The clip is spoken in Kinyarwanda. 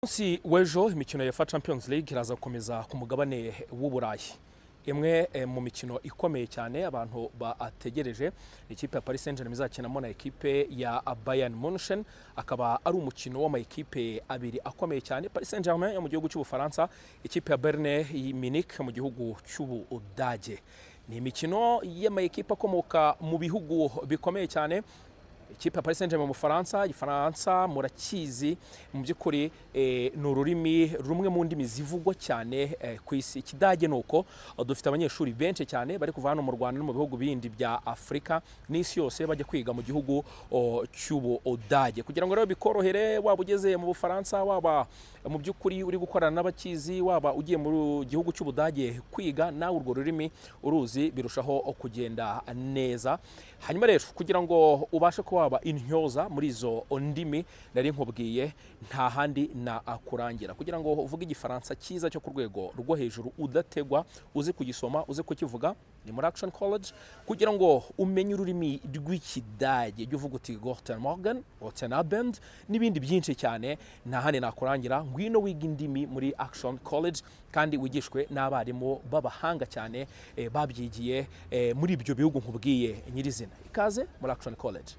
Munsi w'ejo imikino ya Champions League iraza gukomeza ku mugabane w'Uburayi. Imwe mu mikino ikomeye cyane abantu bategereje ikipe ya Paris Saint-Germain izakinamo na ekipe ya Bayern Munchen, akaba ari umukino w'amakipe abiri akomeye cyane. Paris Saint-Germain yo mu gihugu cy'Ubufaransa, ikipe ya Bayern Munich mu gihugu cy'Ubudage. Ni imikino y'amakipe akomoka mu bihugu bikomeye cyane. Ikipe ya Paris Saint-Germain mu Faransa, Igifaransa murakizi mu by'ukuri ni ururimi rumwe mu ndimi zivugwa cyane ku isi. Ikidage nuko dufite abanyeshuri benshi cyane bari kuva hano mu Rwanda no mu bihugu bindi bya Afrika n'isi yose bajya kwiga mu gihugu cy'Ubudage. Kugira ngo rero bikorohere, waba ugeze mu Bufaransa, waba mu by'ukuri uri gukorana n'abakizi, waba ugiye mu gihugu cy'Ubudage kwiga, nawe urwo rurimi uruzi birushaho kugenda neza. Hanyuma rero kugira ngo ubashe waba intyoza muri izo ndimi nari nkubwiye, nta handi na akurangira. Kugira ngo uvuge Igifaransa cyiza cyo ku rwego rwo hejuru udategwa, uzi kugisoma, uzi kukivuga, ni muri Action College. Kugira ngo umenye ururimi rw'Ikidage, jya uvuga uti Guten Morgen, Guten Abend n'ibindi byinshi cyane, nta handi na akurangira. Ngwino wiga indimi muri Action College kandi wigishwe n'abarimu b'abahanga cyane babyigiye muri ibyo bihugu nkubwiye nyirizina. Ikaze muri Action College.